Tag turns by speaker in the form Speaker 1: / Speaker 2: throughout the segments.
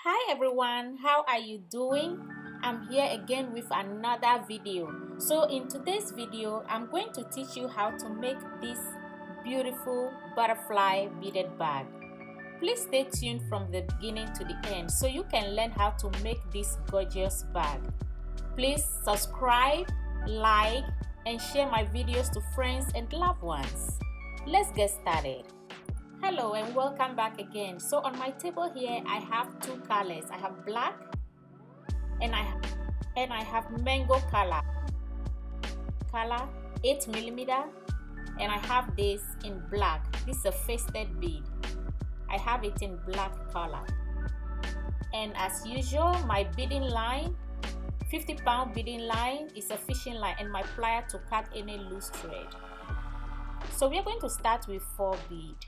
Speaker 1: Hi everyone, how are you doing? I'm here again with another video. So in today's video, I'm going to teach you how to make this beautiful butterfly beaded bag. Please stay tuned from the beginning to the end so you can learn how to make this gorgeous bag. Please subscribe, like, and share my videos to friends and loved ones. Let's get started. Hello and welcome back again. So on my table here I have two colors. I have black and I have mango color 8mm, and I have this in black. This is a faceted bead. I have it in black color, and as usual my beading line, 50-pound beading line, is a fishing line, and my plier to cut any loose thread. So we are going to start with 4 beads.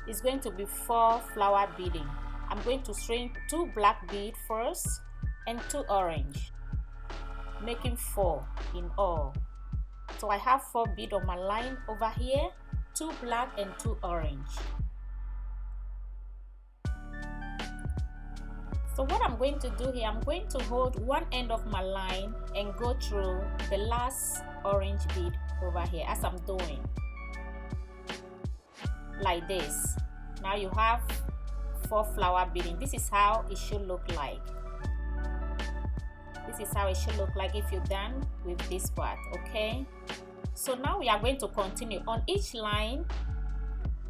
Speaker 1: It's going to be 4 flower beading. I'm going to string 2 black beads first and 2 orange, making 4 in all. So I have 4 beads on my line over here, 2 black and 2 orange. So what I'm going to do here, I'm going to hold one end of my line and go through the last orange bead over here as I'm doing. Like this. Now you have 4 flower beading. This is how it should look like. This is how it should look like if you're done with this part. Okay, so now we are going to continue. On each line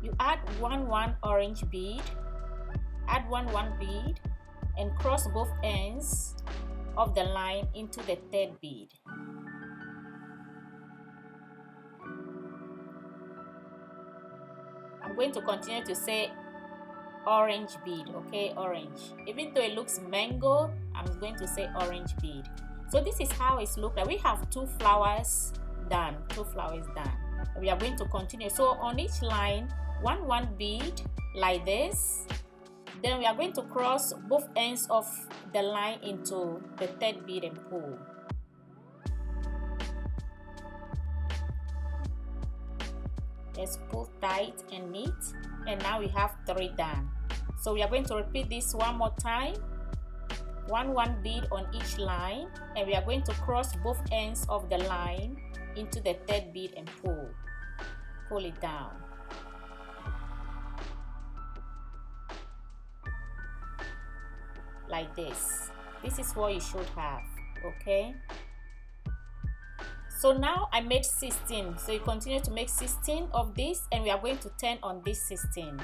Speaker 1: you add one orange bead, add one bead, and cross both ends of the line into the 3rd bead. I'm going to continue to say orange bead. Okay, orange. Even though it looks mango, I'm going to say orange bead. So this is how it's look like. We have 2 flowers done. 2 flowers done. We are going to continue. So on each line, one bead like this. Then we are going to cross both ends of the line into the 3rd bead and pull. Let's pull tight and neat, and now we have 3 done. So we are going to repeat this one more time. One bead on each line, and we are going to cross both ends of the line into the 3rd bead and pull it down. Like this. This is what you should have. Okay, so now I made 16, so you continue to make 16 of this, and we are going to turn on this 16.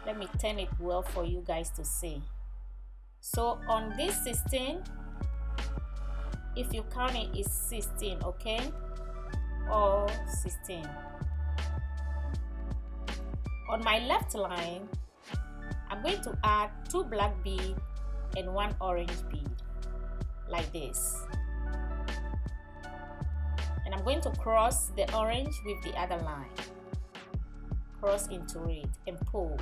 Speaker 1: Let me turn it well for you guys to see. So on this 16, if you count it, is 16. Okay, all 16. On my left line, I'm going to add 2 black beads and 1 orange bead, like this. And I'm going to cross the orange with the other line, cross into it and pull.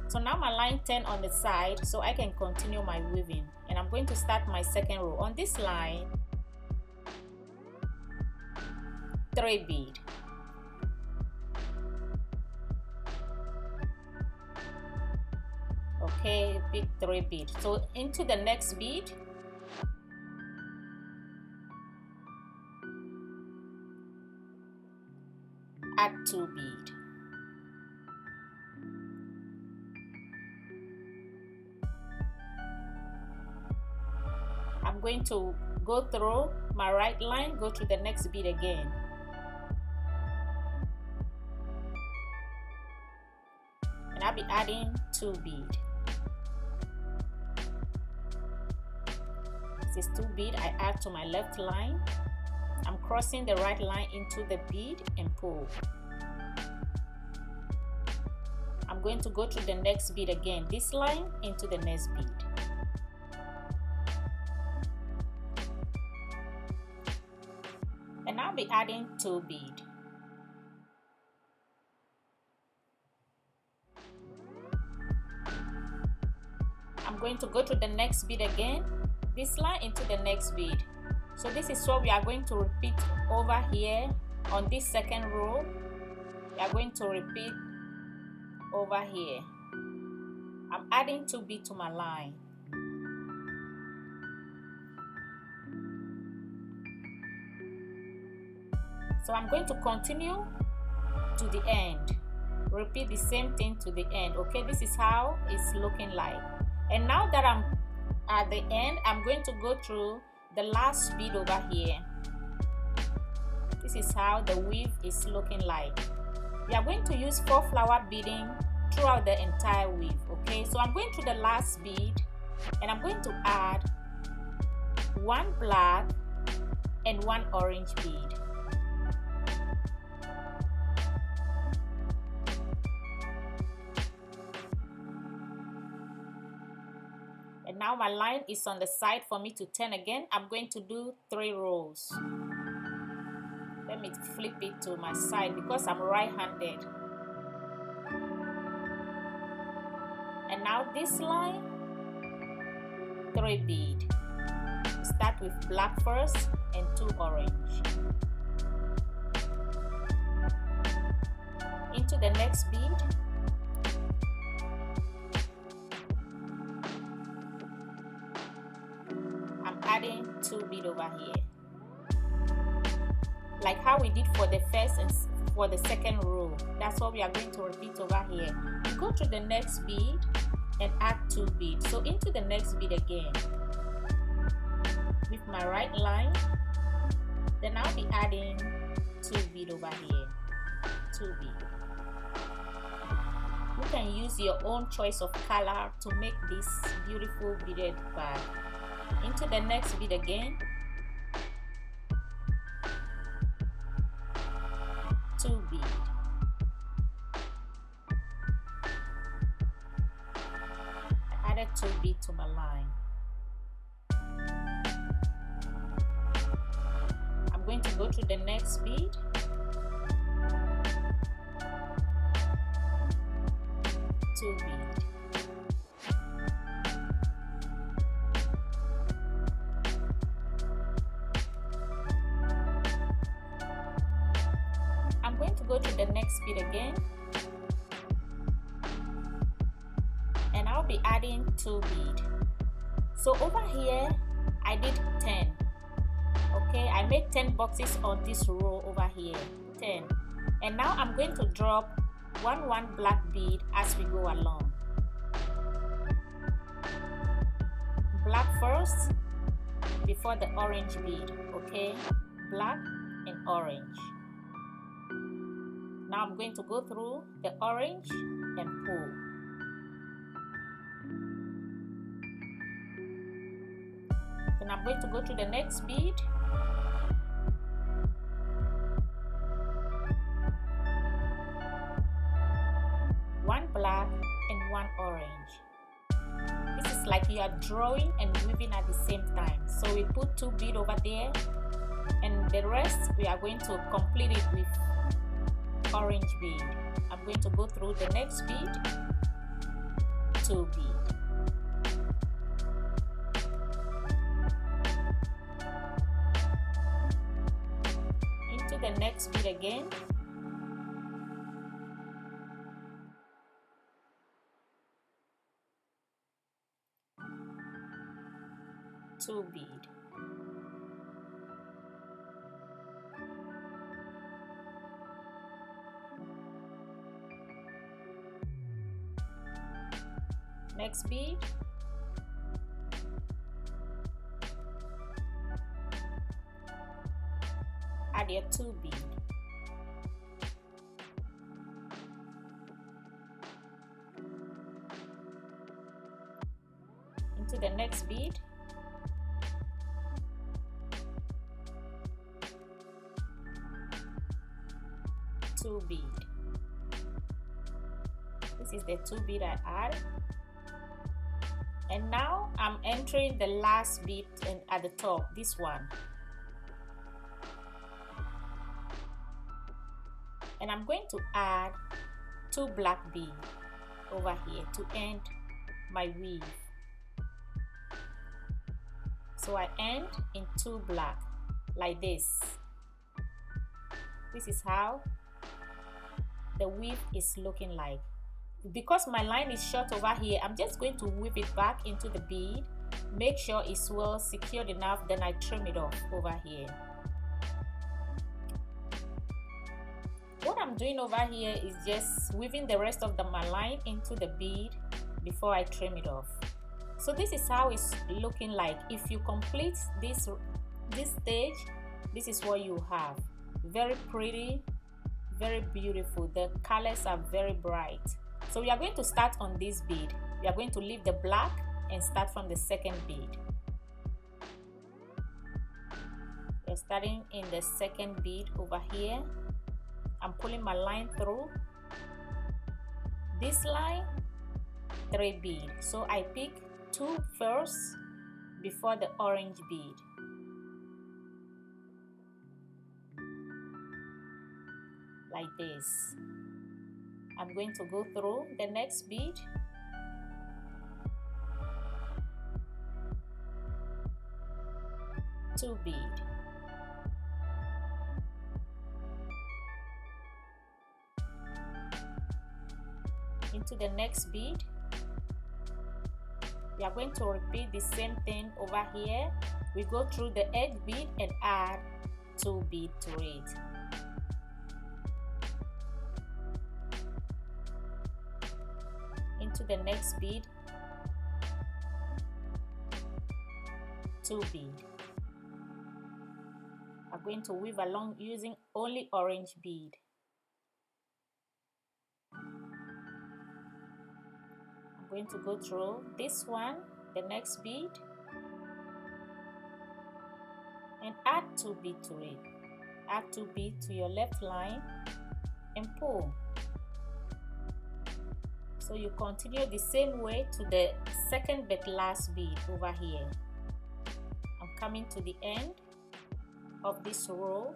Speaker 1: So now my line turned on the side, so I can continue my weaving, and I'm going to start my 2nd row. On this line, 3 beads. Okay, pick 3 beads. So into the next bead, add 2 beads. I'm going to go through my right line, go to the next bead again. And I'll be adding 2 beads. This is 2 beads I add to my left line. I'm crossing the right line into the bead and pull. I'm going to go to the next bead again, this line into the next bead. And I'll be adding 2 beads. I'm going to go to the next bead again, this line into the next bead. So this is what we are going to repeat over here on this 2nd row. We are going to repeat over here. I'm adding 2 bead to my line. So I'm going to continue to the end. Repeat the same thing to the end. Okay, this is how it's looking like. And now that I'm at the end, I'm going to go through the last bead over here. This is how the weave is looking like. We are going to use 4 flower beading throughout the entire weave. Okay, so I'm going to the last bead and I'm going to add 1 black and 1 orange bead. And now my line is on the side for me to turn again. I'm going to do 3 rows. Let me flip it to my side because I'm right-handed. And now this line, 3 bead. Start with black first and 2 orange. Into the next bead. I'm adding 2 bead over here. Like how we did for the first and for the second row. That's what we are going to repeat over here. You go to the next bead and add 2 beads. So into the next bead again with my right line. Then I'll be adding 2 bead over here. 2 bead. You can use your own choice of color to make this beautiful beaded bag. Into the next bead again. 2 bead. I added 2 bead to my line. I'm going to go to the next bead. 2 bead. I'm going to go to the next bead again, and I'll be adding 2 bead. So over here I did 10. Okay, I made 10 boxes on this row over here, 10. And now I'm going to drop 1 black bead as we go along. Black first before the orange bead. Okay, black and orange. Now I'm going to go through the orange and pull. Then I'm going to go to the next bead. One black and 1 orange. This is like you are drawing and weaving at the same time. So we put 2 bead over there, and the rest we are going to complete it with orange bead. I'm going to go through the next bead, 2 bead. Into the next bead again. 2 bead. Next bead. Add your 2 bead. Into the next bead. Two bead. This is the 2 bead I add. And now I'm entering the last bead at the top, this one. And I'm going to add 2 black beads over here to end my weave. So I end in 2 black like this. This is how the weave is looking like. Because my line is short over here, I'm just going to weave it back into the bead, make sure it's well secured enough, then I trim it off over here. What I'm doing over here is just weaving the rest of my line into the bead before I trim it off. So this is how it's looking like. If you complete this stage, this is what you have. Very pretty, very beautiful. The colors are very bright. So we are going to start on this bead. We are going to leave the black and start from the second bead. We're starting in the second bead over here. I'm pulling my line through this line, 3 bead. So I pick 2 first before the orange bead. Like this. I'm going to go through the next bead. Two bead. Into the next bead. We are going to repeat the same thing over here. We go through the edge bead and add 2 bead to it. Into the next bead, 2 bead. I'm going to weave along using only orange bead. I'm going to go through this one, the next bead, and add 2 bead to it. Add 2 bead to your left line and pull. So you continue the same way to the second but last bead over here. I'm coming to the end of this row,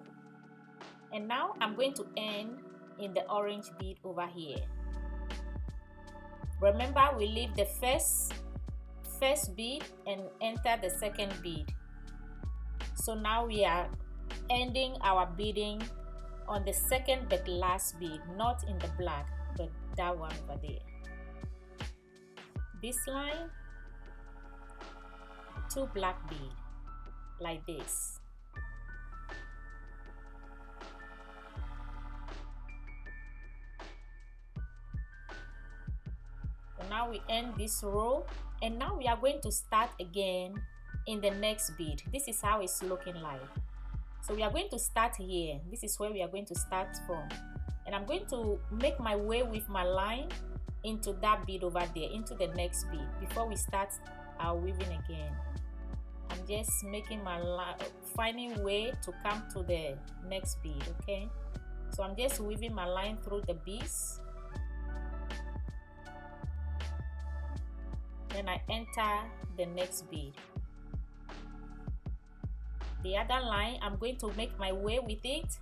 Speaker 1: and now I'm going to end in the orange bead over here. Remember, we leave the first bead and enter the second bead. So now we are ending our beading on the second but last bead, not in the black, but that one over there. This line, 2 black bead, like this. So now we end this row, and now we are going to start again in the next bead. This is how it's looking like. So we are going to start here. This is where we are going to start from, and I'm going to make my way with my line into that bead over there, into the next bead, before we start our weaving again. I'm just making my line, finding way to come to the next bead. Okay, so I'm just weaving my line through the beads, then I enter the next bead. The other line, I'm going to make my way with it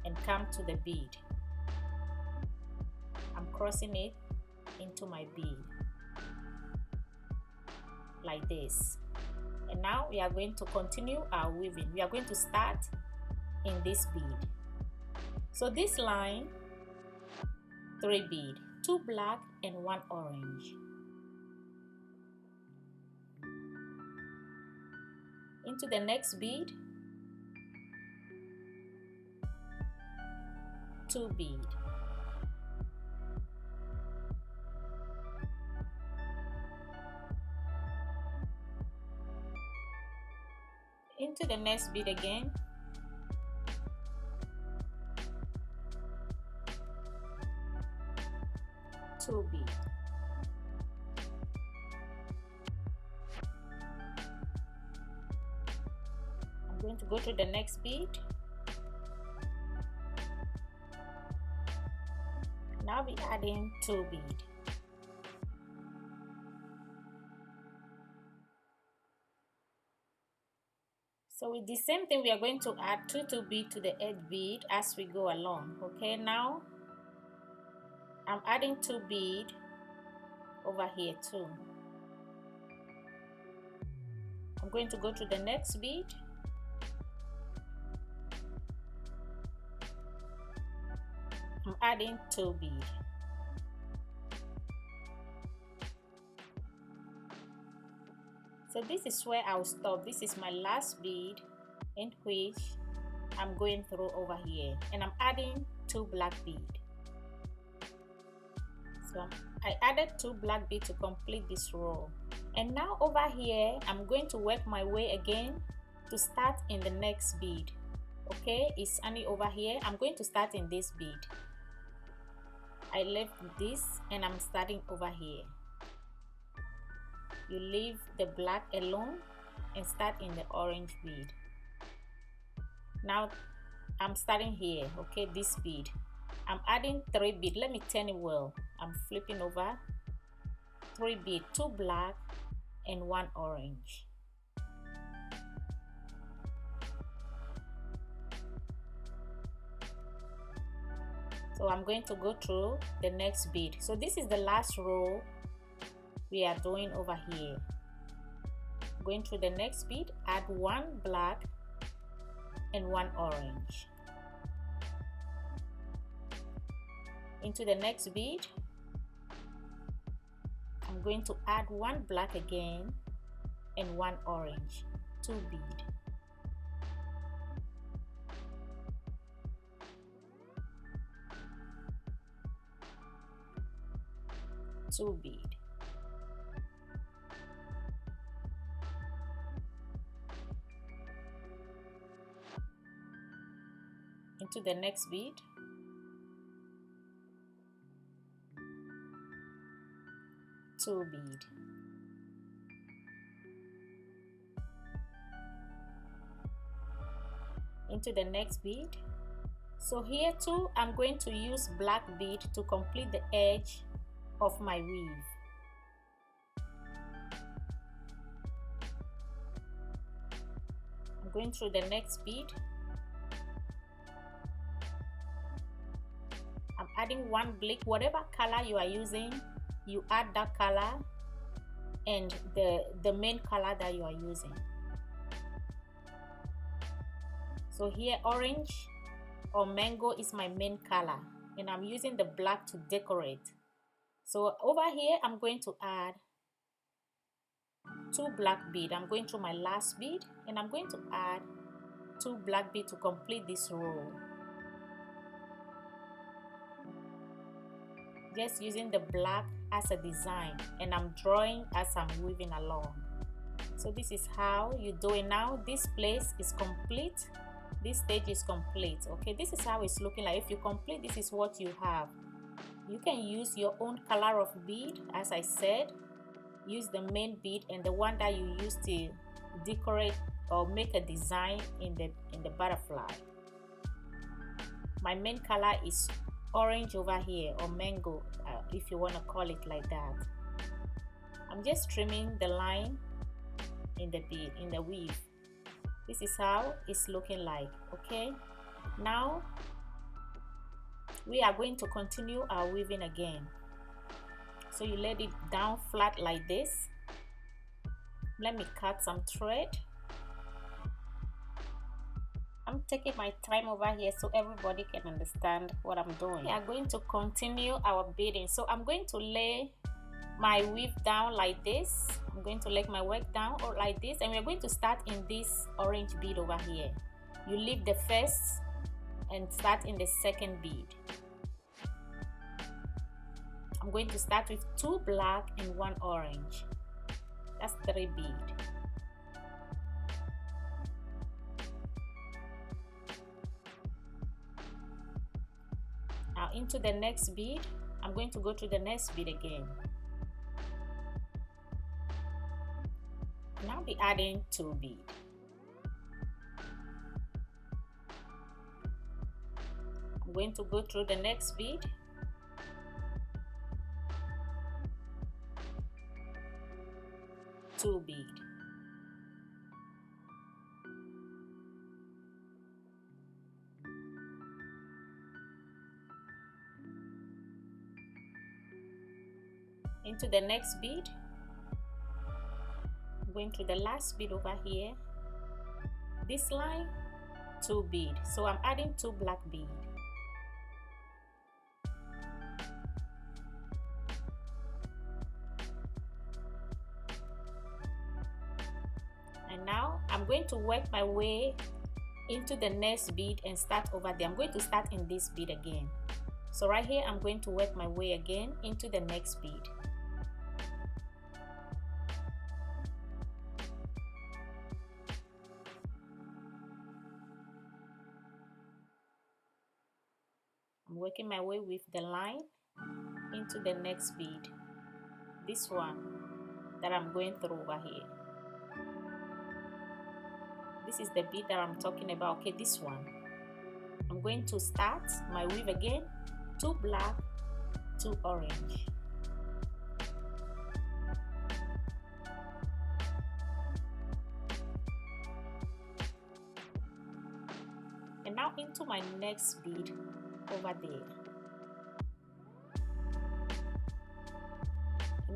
Speaker 1: and come to the bead. I'm crossing it into my bead like this, and now we are going to continue our weaving. We are going to start in this bead. So this line, 3 bead, 2 black and 1 orange. Into the next bead, 2 bead. Into the next bead again, 2 bead. I'm going to go to the next bead. Now be adding 2 bead. So with the same thing, we are going to add 2 bead to the edge bead as we go along. Okay, now I'm adding 2 bead over here too. I'm going to go to the next bead. I'm adding 2 bead. So this is where I'll stop. This is my last bead in which I'm going through over here, and I'm adding 2 black bead. So I added 2 black bead to complete this row. And now over here, I'm going to work my way again to start in the next bead. Okay, it's only over here. I'm going to start in this bead. I left this and I'm starting over here. You leave the black alone and start in the orange bead. Now I'm starting here, okay, this bead. I'm adding 3 bead. Let me turn it well. I'm flipping over. 3 bead, 2 black and 1 orange. So I'm going to go through the next bead. So this is the last row we are doing over here. Going through the next bead, add 1 black and 1 orange. Into the next bead, I'm going to add 1 black again and 1 orange, 2 bead. 2 bead. Into the next bead, 2 bead. Into the next bead. So here too, I'm going to use black bead to complete the edge of my weave. I'm going through the next bead. I'm adding 1 black, whatever color you are using, you add that color and the main color that you are using. So here orange or mango is my main color and I'm using the black to decorate. So over here I'm going to add 2 black bead. I'm going through my last bead and I'm going to add 2 black bead to complete this row. Just using the black as a design and I'm drawing as I'm weaving along. So this is how you do it now. This place is complete. This stage is complete. Okay, this is how it's looking like. If you complete, this is what you have. You can use your own color of bead. As I said, use the main bead and the one that you use to decorate or make a design in the butterfly. My main color is orange over here, or mango, if you want to call it like that. I'm just trimming the line in the bead, in the weave. This is how it's looking like. Okay, now we are going to continue our weaving again. So you let it down flat like this. Let me cut some thread. I'm taking my time over here so everybody can understand what I'm doing. We are going to continue our beading. So I'm going to lay my weave down like this. I'm going to lay my work down or like this, and we're going to start in this orange bead over here. You leave the first and start in the second bead. I'm going to start with 2 black and 1 orange. That's 3 bead. Now into the next bead, I'm going to go to the next bead again. Now be adding 2 bead. I'm going to go through the next bead. Two bead. Into the next bead. I'm going to the last bead over here. This line, 2 bead. So I'm adding 2 black bead. I'm going to work my way into the next bead and start over there. I'm going to start in this bead again. So right here, I'm going to work my way again into the next bead. I'm working my way with the line into the next bead. This one that I'm going through over here. This is the bead that I'm talking about. Okay, this one. I'm going to start my weave again, 2 black, 2 orange. And now into my next bead over there.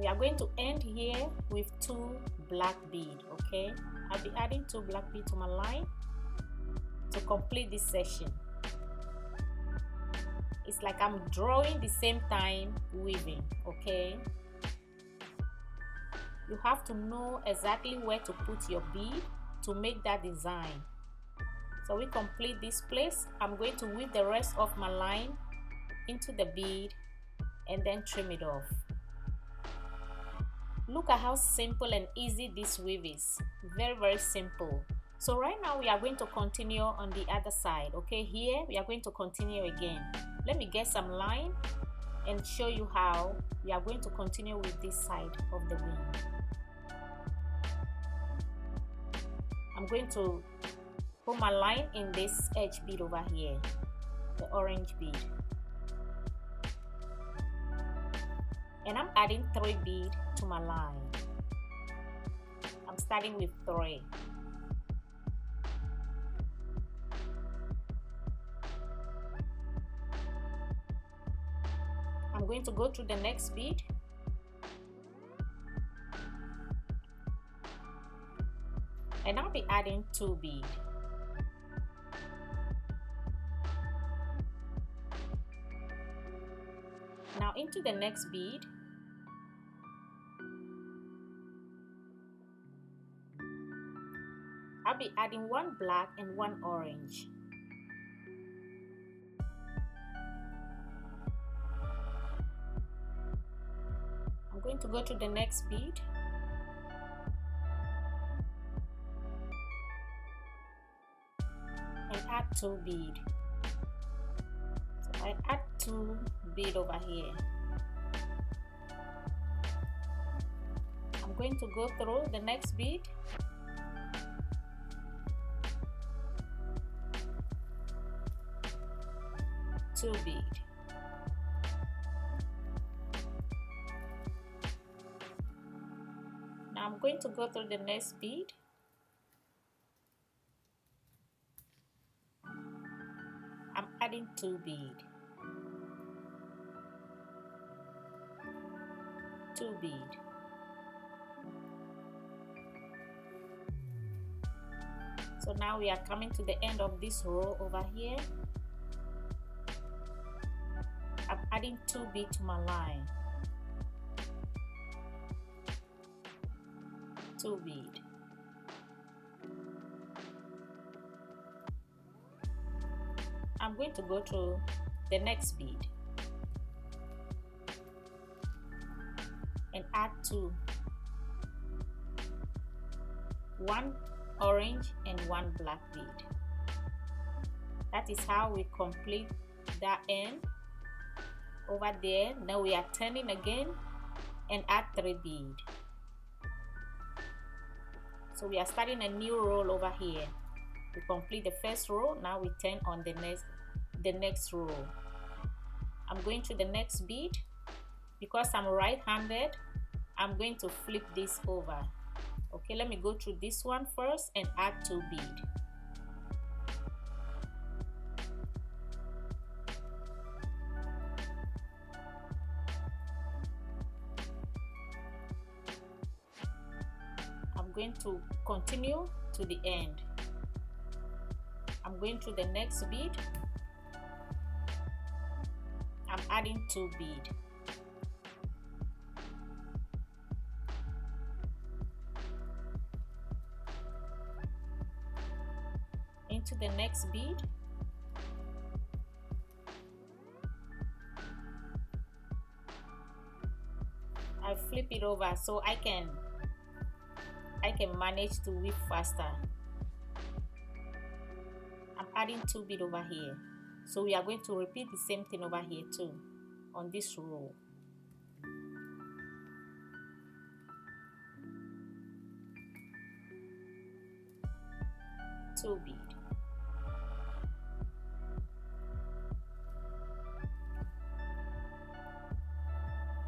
Speaker 1: We are going to end here with 2 black bead. Okay, I'll be adding 2 black bead to my line to complete this section. It's like I'm drawing the same time weaving. Okay, you have to know exactly where to put your bead to make that design. So we complete this place. I'm going to weave the rest of my line into the bead and then trim it off. Look at how simple and easy this weave is. Very simple. So right now we are going to continue on the other side. Okay, here we are going to continue again. Let me get some line and show you how we are going to continue with this side of the wing. I'm going to put my line in this edge bead over here, the orange bead. And I'm adding 3 beads to my line. I'm starting with 3. I'm going to go through the next bead. And I'll be adding 2 beads. Now into the next bead, I'll be adding 1 black and 1 orange. I'm going to go to the next bead. And add 2 beads. So I add 2 beads over here. I'm going to go through the next bead. Two bead. Now I'm going to go through the next bead. I'm adding 2 bead. 2 bead. So now we are coming to the end of this row over here. I'm adding 2 beads to my line. 2 bead. I'm going to go to the next bead and add 2. 1 orange and 1 black bead. That is how we complete that end over there. Now we are turning again and add 3 bead. So we are starting a new row over here. We complete the first row. Now we turn on the next row. I'm going to the next bead. Because I'm right-handed, I'm going to flip this over. Okay, let me go through this one first and add 2 bead. I'm going to continue to the end. I'm going to the next bead. I'm adding 2 bead. into the next bead. I flip it over so I can manage to weave faster. I'm adding 2 beads over here, so we are going to repeat the same thing over here too on this row. Two bead.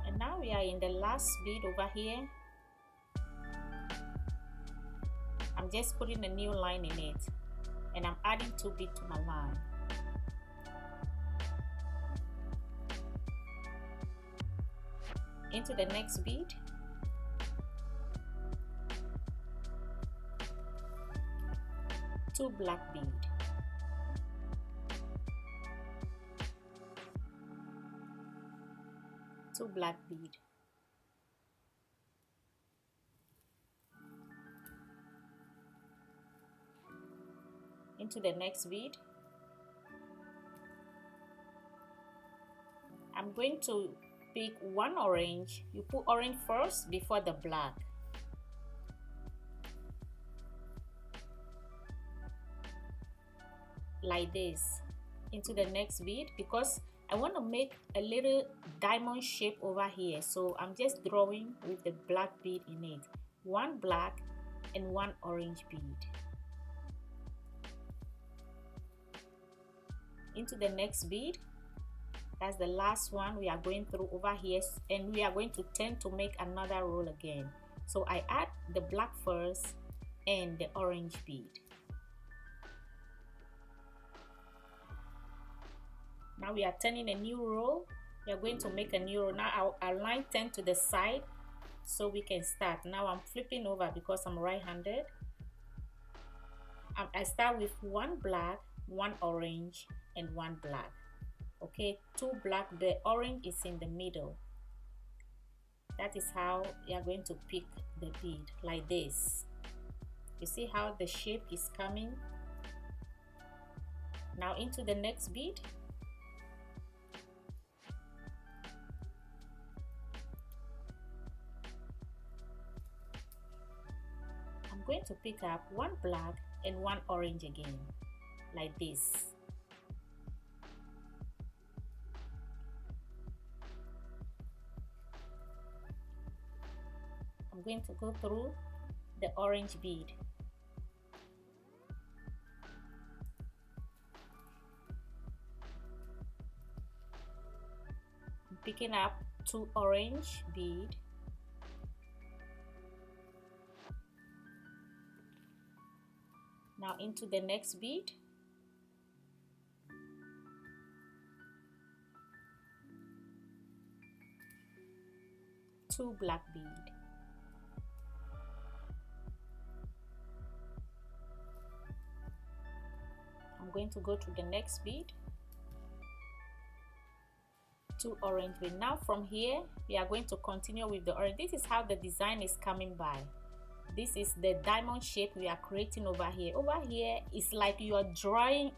Speaker 1: And now we are in the last bead over here. I'm just putting a new line in it, and I'm adding 2 beads to my line. Into the next bead. Two black bead. Two black bead. Into the next bead. I'm going to pick one orange. You put orange first before the black. Like this. Into the next bead, because I want to make a little diamond shape over here, so I'm just drawing with the black bead in it. One black and one orange bead. Into the next bead. That's the last one we are going through over here, and we are going to turn to make another roll again. So I add the black first and the orange bead. Now we are turning a new row. We are going to make a new row. Now our line turn to the side so we can start. Now I'm flipping over because I'm right-handed. I start with one black, one orange, and one black. Okay, two black, the orange is in the middle. That is how you are going to pick the bead, like this. You see how the shape is coming? Now into the next bead. I'm going to pick up one black and one orange again, like this. I'm going to go through the orange bead. I'm picking up two orange bead. Now into the next bead. Two black bead. I'm going to go to the next bead. Two orange bead. Now from here we are going to continue with the orange. This is how the design is coming by. This is the diamond shape we are creating over here. Over here it's like you are drawing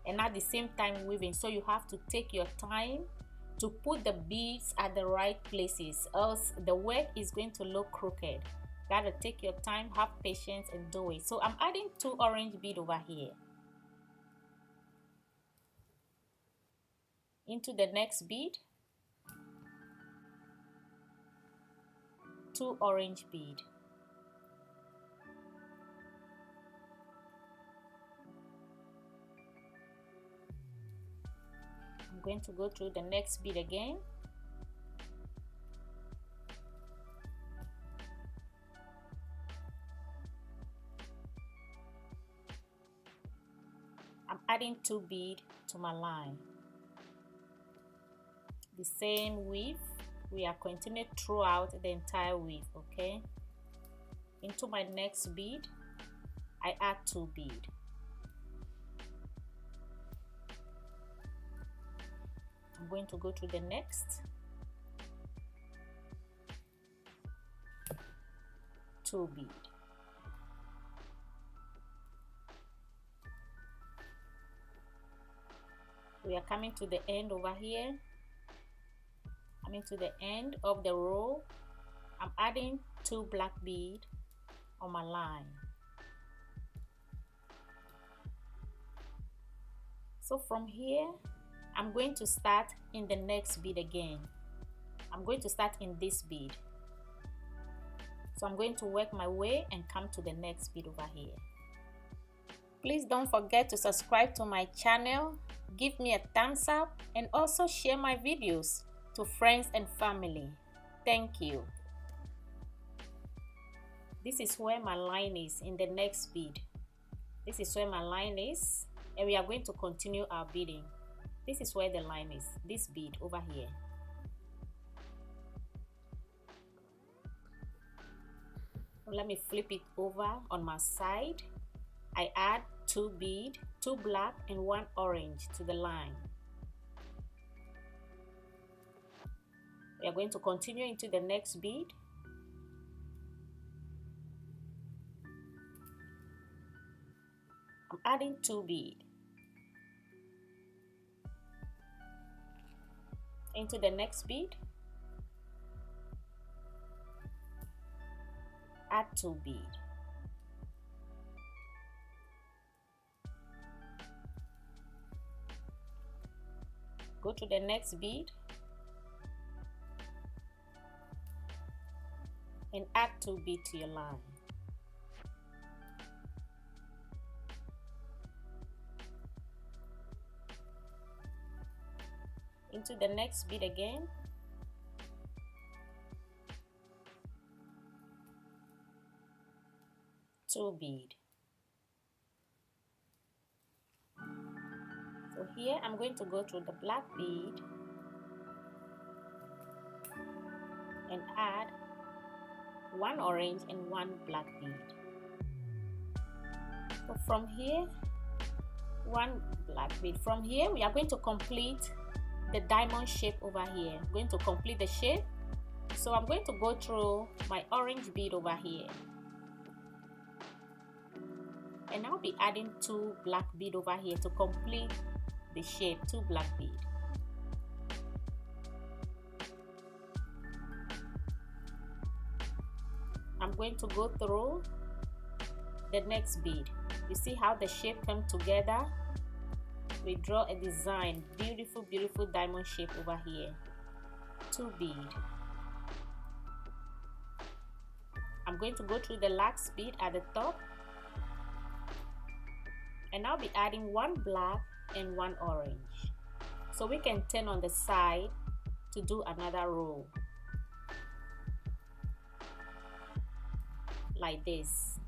Speaker 1: and at the same time weaving, so you have to take your time to put the beads at the right places, else the work is going to look crooked. Gotta take your time, have patience, and do it. So I'm adding two orange bead over here. Into the next bead, two orange bead. I'm going to go through the next bead again. I'm adding two bead to my line. The same weave, we are continuing throughout the entire weave. Okay, into my next bead I add two bead. I'm going to go to the next, two bead. We are coming to the end over here. Coming to the end of the row. I'm adding 2 black beads on my line. So from here, I'm going to start in the next bead again. I'm going to start in this bead. So I'm going to work my way and come to the next bead over here. Please don't forget to subscribe to my channel, give me a thumbs up, and also share my videos to friends and family. Thank you. This is where my line is in the next bead. This is where my line is, and we are going to continue our beading. This is where the line is, this bead over here. Let me flip it over on my side. I add 2 beads, 2 black and 1 orange to the line. We are going to continue into the next bead. I'm adding 2 beads into the next bead. Add 2 beads. Go to the next bead and add 2 beads to your line. Into the next bead again. Two bead. So here I'm going to go through the black bead and add 1 orange and 1 black bead. So from here, 1 black bead. From here we are going to complete the diamond shape over here. I'm going to complete the shape. So I'm going to go through my orange bead over here. And I'll be adding 2 black bead over here to complete the shape, 2 black bead. I'm going to go through the next bead. You see how the shape comes together? We draw a design, beautiful diamond shape over here. 2 bead. I'm going to go through the last bead at the top. And I'll be adding 1 black and 1 orange. So we can turn on the side to do another row. Like this.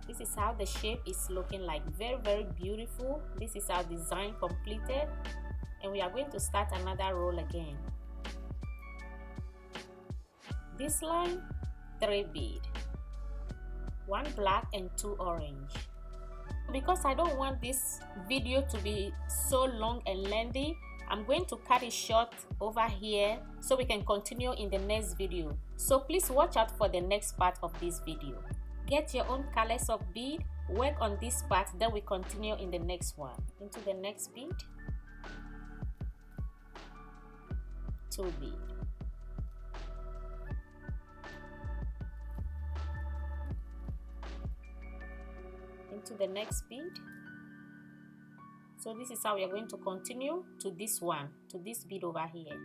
Speaker 1: This is how the shape is looking like. Very beautiful. This is our design completed. And we are going to start another row again. This line, 3 bead. 1 black and 2 orange. Because I don't want this video to be so long and lengthy, I'm going to cut it short over here so we can continue in the next video. So please watch out for the next part of this video. Get your own colors of bead, work on this part, then we continue in the next one. Into the next bead, 2 bead. Into the next bead. So this is how we are going to continue to this one, to this bead over here.